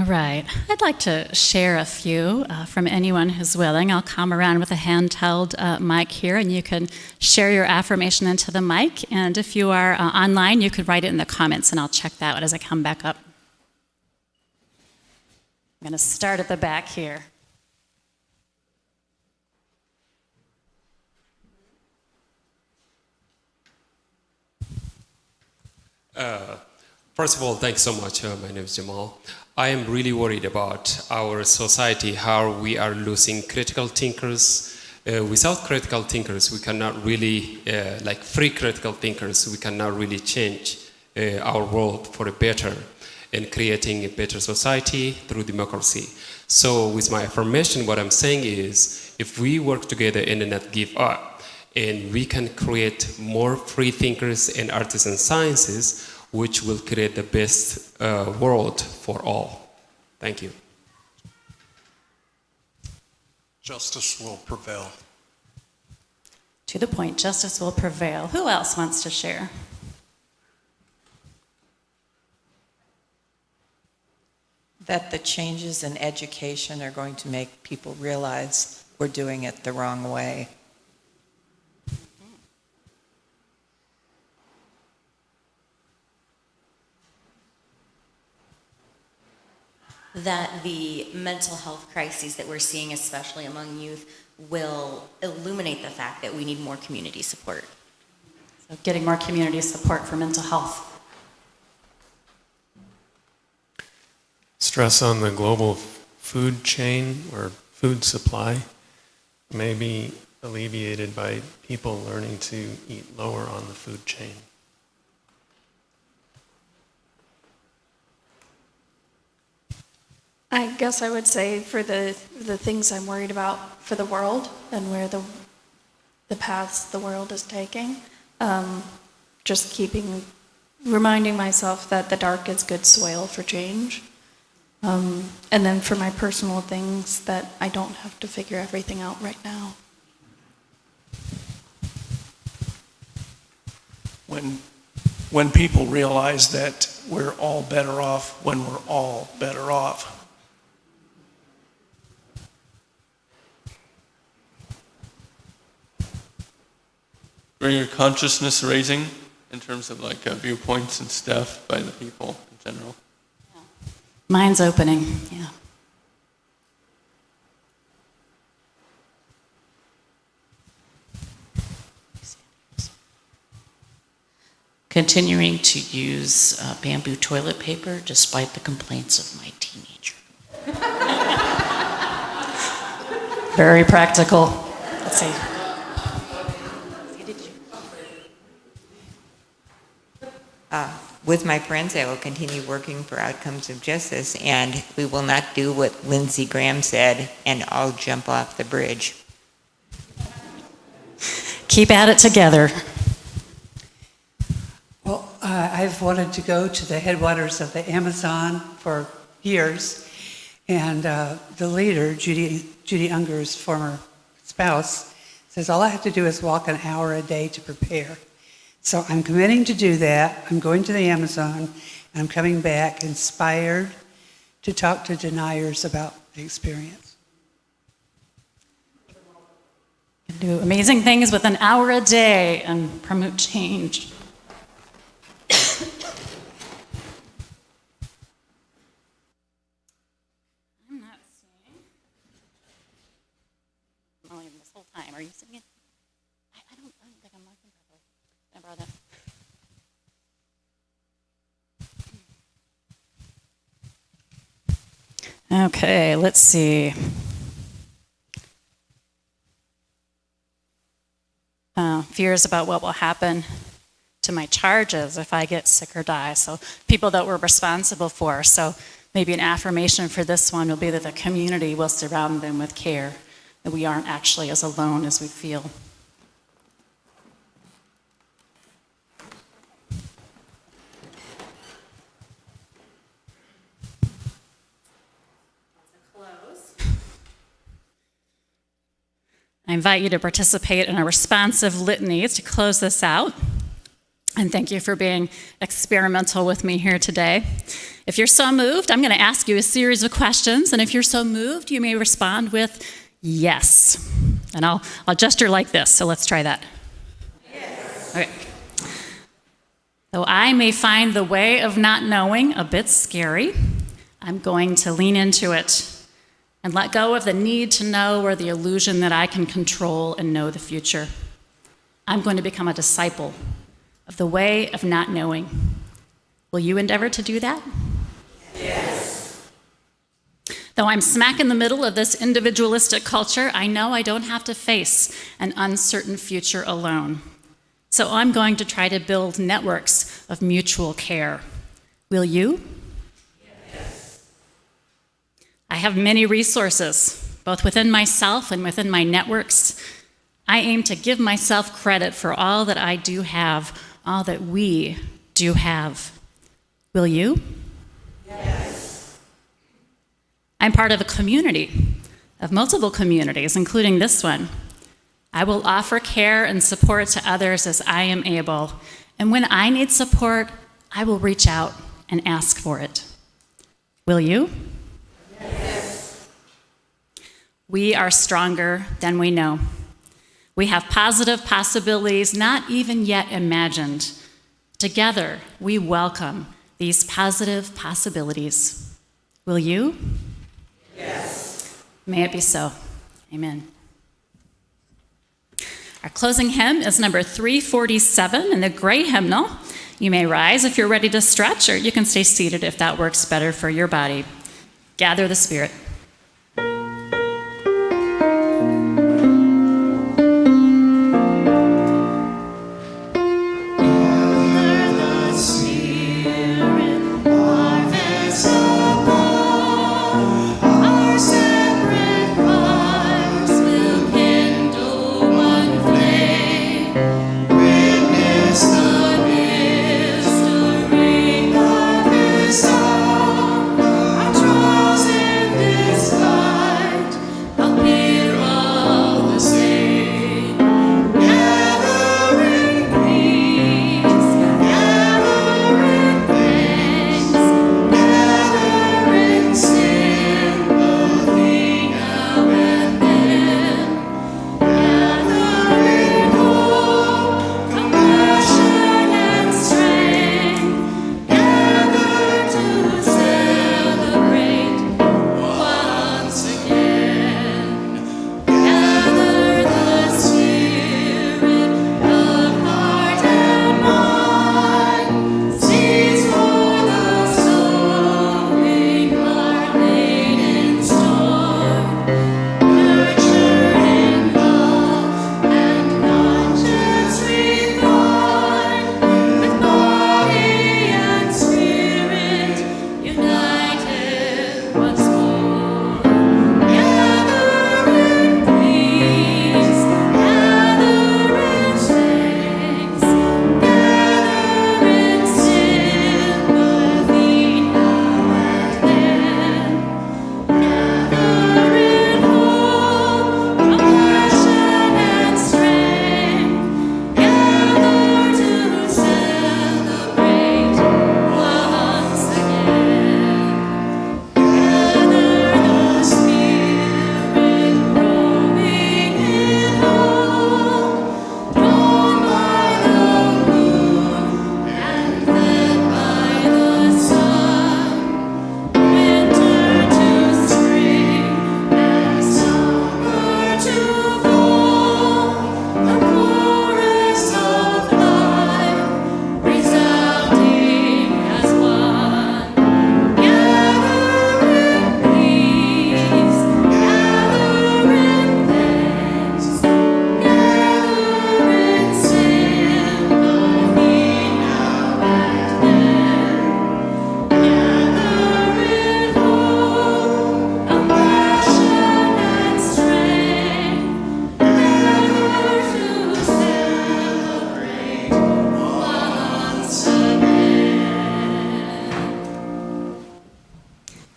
right. I'd like to share a few from anyone who's willing. I'll come around with a handheld mic here, and you can share your affirmation into the mic. And if you are online, you could write it in the comments, and I'll check that out as I come back up. I'm going to start at the back here. First of all, thanks so much. My name is Jamal. I am really worried about our society, how we are losing critical thinkers. Without critical thinkers, we cannot really, like free critical thinkers, we cannot really change our world for a better and creating a better society through democracy. So with my affirmation, what I'm saying is, if we work together and not give up, and we can create more free thinkers and artists and sciences, which will create the best world for all. Thank you. Justice will prevail. To the point, justice will prevail. Who else wants to share? That the changes in education are going to make people realize we're doing it the wrong way. That the mental health crises that we're seeing, especially among youth, will illuminate the fact that we need more community support. So getting more community support for mental health. Stress on the global food chain or food supply may be alleviated by people learning to eat lower on the food chain. I guess I would say for the things I'm worried about for the world and where the paths the world is taking, just reminding myself that the dark is good soil for change. And then for my personal things, that I don't have to figure everything out right now. When people realize that we're all better off when we're all better off. Greater consciousness raising in terms of like viewpoints and stuff by the people in general. Mind's opening, yeah. Continuing to use bamboo toilet paper despite the complaints of my teenager. Very practical. Let's see. With my friends, I will continue working for outcomes of justice, and we will not do what Lindsey Graham said, and all jump off the bridge. Keep at it together. Well, I've wanted to go to the headwaters of the Amazon for years, and the leader, Judy Unger's former spouse, says all I have to do is walk an hour a day to prepare. So I'm committing to do that. I'm going to the Amazon, and I'm coming back inspired to talk to deniers about the experience. You can do amazing things with an hour a day and promote change. I'm not singing. I'm only this whole time. Are you singing? I don't think I'm working properly. Can I borrow that? Okay, let's see. Fears about what will happen to my charges if I get sick or die. So people that we're responsible for. So maybe an affirmation for this one will be that the community will surround them with care, that we aren't actually as alone as we feel. I invite you to participate in a responsive litany to close this out. And thank you for being experimental with me here today. If you're so moved, I'm going to ask you a series of questions, and if you're so moved, you may respond with yes. And I'll gesture like this, so let's try that. Yes. Okay. Though I may find the way of not knowing a bit scary, I'm going to lean into it and let go of the need to know or the illusion that I can control and know the future. I'm going to become a disciple of the way of not knowing. Will you endeavor to do that? Yes. Though I'm smack in the middle of this individualistic culture, I know I don't have to face an uncertain future alone. So I'm going to try to build networks of mutual care. Will you? Yes. I have many resources, both within myself and within my networks. I aim to give myself credit for all that I do have, all that we do have. Will you? Yes. I'm part of a community, of multiple communities, including this one. I will offer care and support to others as I am able, and when I need support, I will reach out and ask for it. Will you? Yes. We are stronger than we know. We have positive possibilities not even yet imagined. Together, we welcome these positive possibilities. Will you? Yes. May it be so. Amen. Our closing hymn is number 347 in the gray hymnal. You may rise if you're ready to stretch, or you can stay seated if that works better for your body. Gather the Spirit.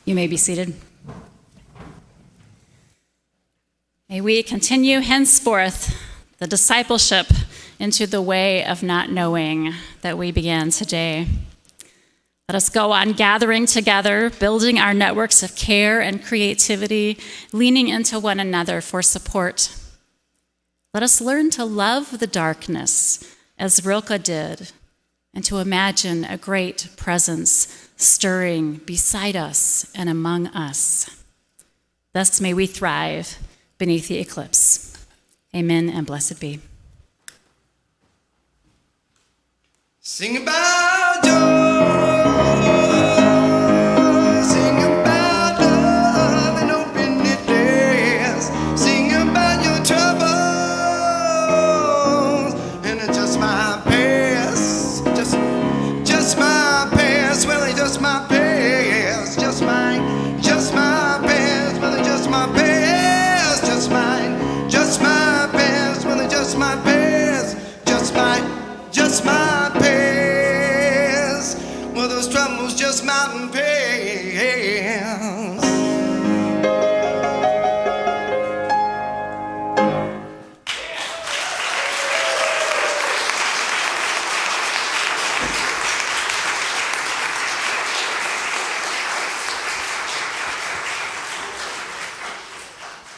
You may be seated. May we continue henceforth the discipleship into the way of not knowing that we began today. Let us go on gathering together, building our networks of care and creativity, leaning into one another for support. Let us learn to love the darkness as Rilke did, and to imagine a great presence stirring beside us and among us. Thus may we thrive beneath the eclipse. Amen and blessed be. Sing about joy.